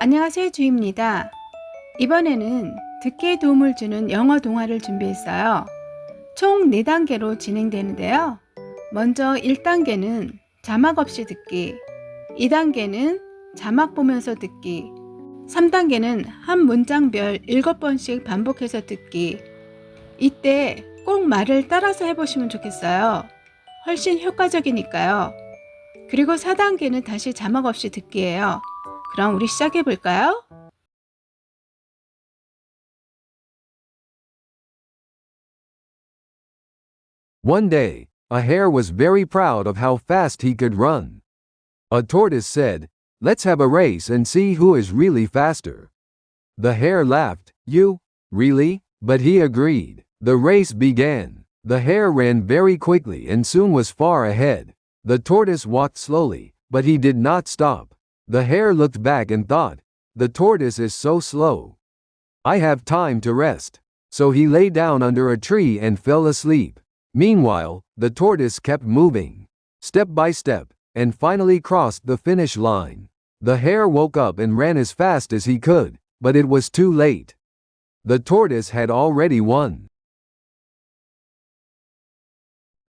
안녕하세요, 주입니다. 이번에는 듣기에 도움을 주는 영어 동화를 준비했어요. 총 4단계로 진행되는데요. 먼저 1단계는 자막 없이 듣기, 2단계는 자막 보면서 듣기, 3단계는 한 문장별 7번씩 반복해서 듣기. 이때 꼭 말을 따라서 해보시면 좋겠어요. 훨씬 효과적이니까요. 그리고 4단계는 다시 자막 없이 듣기예요. 그럼 우리 시작해 볼까요? One day, a hare was very proud of how fast he could run. A tortoise said, "Let's have a race and see who is really faster." The hare laughed, "You? Really?" But he agreed. The race began. The hare ran very quickly and soon was far ahead. The tortoise walked slowly, but he did not stop. The hare looked back and thought, "The tortoise is so slow. I have time to rest." So he lay down under a tree and fell asleep. Meanwhile, the tortoise kept moving, step by step, and finally crossed the finish line. The hare woke up and ran as fast as he could, but it was too late. The tortoise had already won.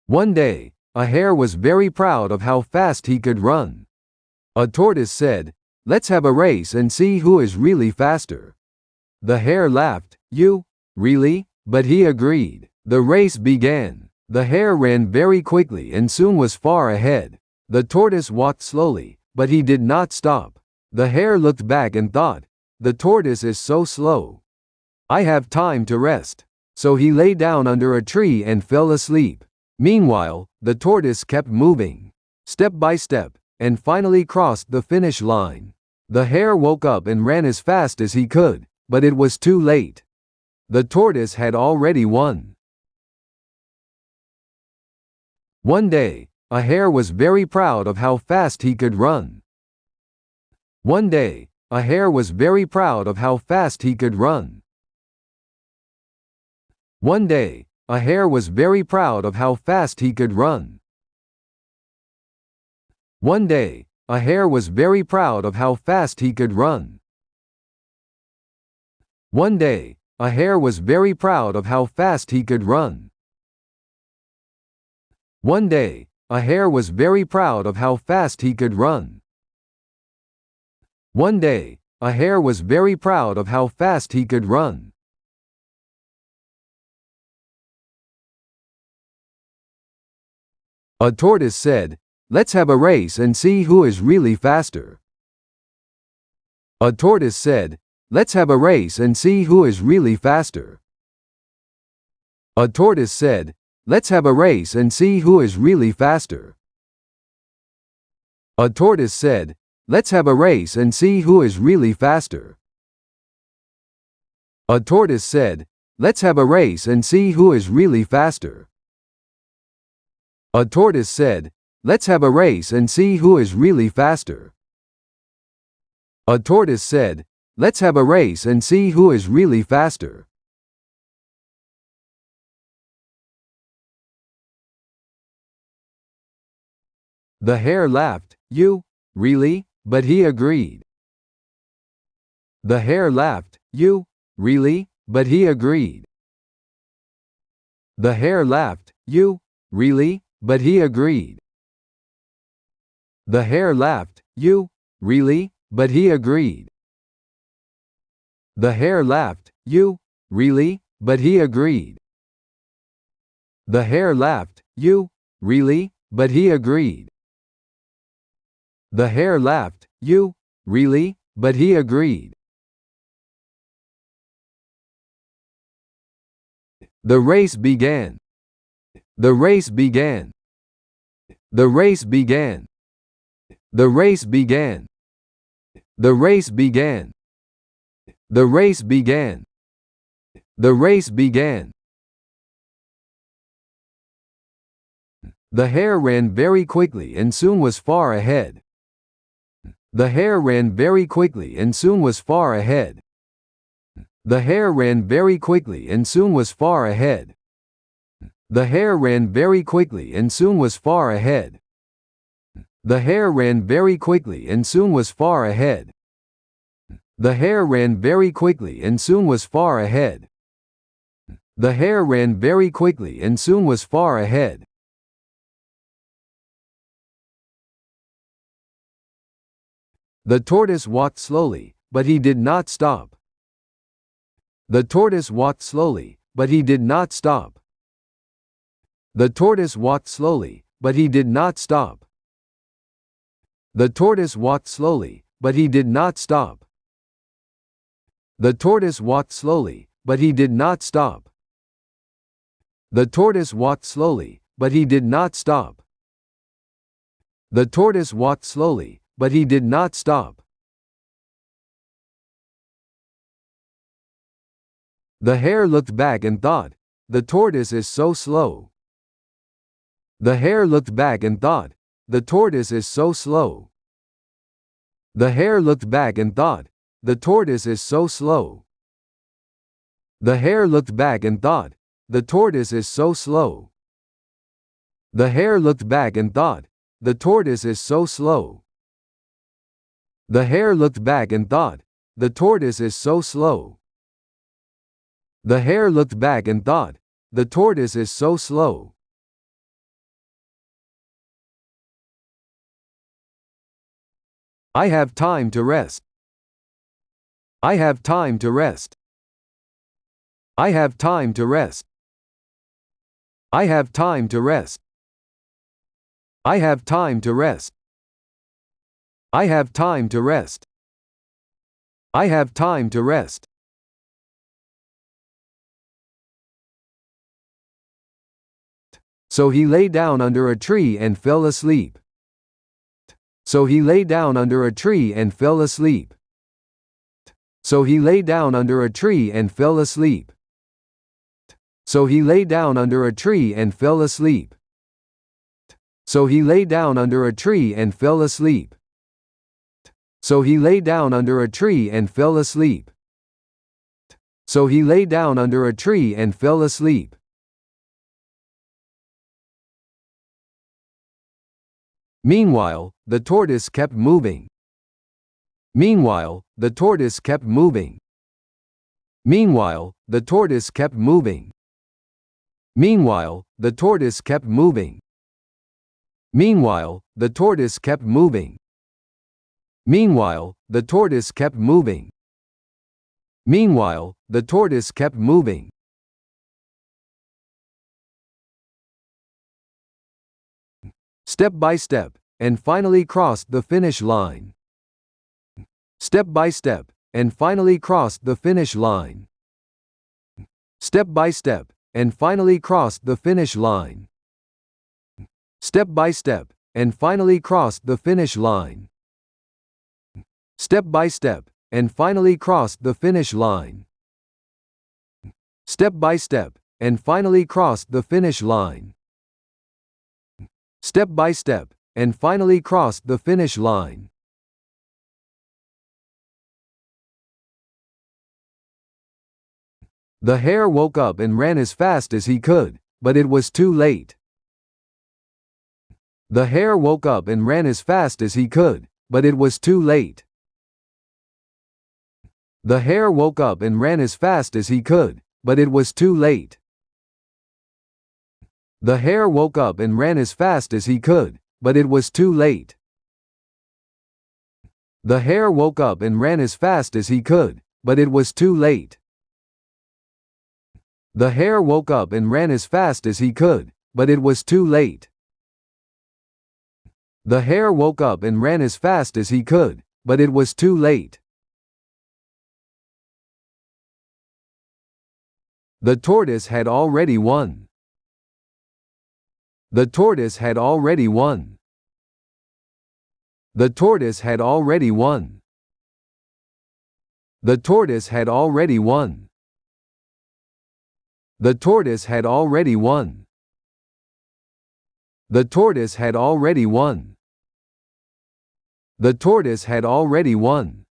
One day, a hare was very proud of how fast he could run. A tortoise said, "Let's have a race and see who is really faster." The hare laughed, "You? Really?" But he agreed. The race began. The hare ran very quickly and soon was far ahead. The tortoise walked slowly, but he did not stop. The hare looked back and thought, "The tortoise is so slow. I have time to rest." So he lay down under a tree and fell asleep. Meanwhile, the tortoise kept moving, step by step, and finally crossed the finish line. The hare woke up and ran as fast as he could, but it was too late. The tortoise had already won. One day, a hare was very proud of how fast he could run. One day, a hare was very proud of how fast he could run. One day, a hare was very proud of how fast he could run. One day, a hare was very proud of how fast he could run. One day, a hare was very proud of how fast he could run. One day, a hare was very proud of how fast he could run. One day, a hare was very proud of how fast he could run. A tortoise said, "Let's have a race and see who is really faster." A tortoise said, "Let's have a race and see who is really faster." A tortoise said, "Let's have a race and see who is really faster." A tortoise said, "Let's have a race and see who is really faster." A tortoise said, "Let's have a race and see who is really faster." A tortoise said, "Let's have a race and see who is really faster." A tortoise said, "Let's have a race and see who is really faster." The hare laughed, "You? Really?" But he agreed. The hare laughed, "You? Really?" But he agreed. The hare laughed, "You? Really?" But he agreed. The hare laughed, "You? Really?" But he agreed. The hare laughed, "You? Really?" But he agreed. The hare laughed, "You? Really?" But he agreed. The hare laughed, "You? Really?" But he agreed. The race began. The race began. The race began. The race began. The race began. The race began. The race began. The hare ran very quickly and soon was far ahead. The hare ran very quickly and soon was far ahead. The hare ran very quickly and soon was far ahead. The hare ran very quickly and soon was far ahead. The hare ran very quickly and soon was far ahead. The hare ran very quickly and soon was far ahead. The hare ran very quickly and soon was far ahead. The tortoise walked slowly, but he did not stop. The tortoise walked slowly, but he did not stop. The tortoise walked slowly, but he did not stop. The tortoise walked slowly, but he did not stop. The tortoise walked slowly, but he did not stop. The tortoise walked slowly, but he did not stop. The tortoise walked slowly, but he did not stop. The hare looked back and thought, "The tortoise is so slow." The hare looked back and thought, "The tortoise is so slow." The hare looked back and thought, "The tortoise is so slow." The hare looked back and thought, "The tortoise is so slow." The hare looked back and thought, "The tortoise is so slow." The hare looked back and thought, "The tortoise is so slow." The hare looked back and thought, "The tortoise is so slow." I have time to rest. I have time to rest. I have time to rest. I have time to rest. I have time to rest. I have time to rest. I have time to rest. So he lay down under a tree and fell asleep. So he lay down under a tree and fell asleep. So he lay down under a tree and fell asleep. So he lay down under a tree and fell asleep. So he lay down under a tree and fell asleep. So he lay down under a tree and fell asleep. So he lay down under a tree and fell asleep. Meanwhile, the tortoise kept moving. Meanwhile, the tortoise kept moving. Meanwhile, the tortoise kept moving. Meanwhile, the tortoise kept moving. Meanwhile, the tortoise kept moving. Meanwhile, the tortoise kept moving. Meanwhile, the tortoise kept moving. Step by step, and finally crossed the finish line. Step by step, and finally crossed the finish line. Step by step, and finally crossed the finish line. Step by step, and finally crossed the finish line. Step by step, and finally crossed the finish line. Step by step, and finally crossed the finish line. Step by step, and finally crossed the finish line. The hare woke up and ran as fast as he could, but it was too late. The hare woke up and ran as fast as he could, but it was too late. The hare woke up and ran as fast as he could, but it was too late. The hare woke up and ran as fast as he could, but it was too late. The hare woke up and ran as fast as he could, but it was too late. The hare woke up and ran as fast as he could, but it was too late. The hare woke up and ran as fast as he could, but it was too late. The tortoise had already won. The tortoise had already won. The tortoise had already won. The tortoise had already won. The tortoise had already won. The tortoise had already won. The tortoise had already won.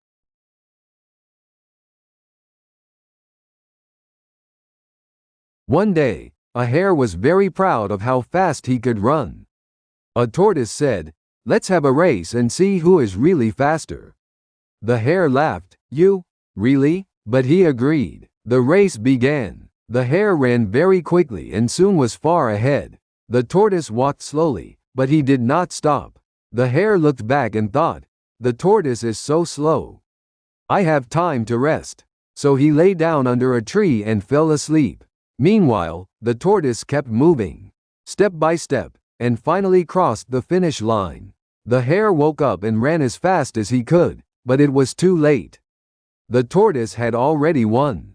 One day, a hare was very proud of how fast he could run. A tortoise said, "Let's have a race and see who is really faster." The hare laughed, You? Really? But he agreed. The race began. The hare ran very quickly and soon was far ahead. The tortoise walked slowly, but he did not stop. The hare looked back and thought, the tortoise is so slow. I have time to rest. So he lay down under a tree and fell asleep. Meanwhile, the tortoise kept moving, step by step, and finally crossed the finish line. The hare woke up and ran as fast as he could, but it was too late. The tortoise had already won.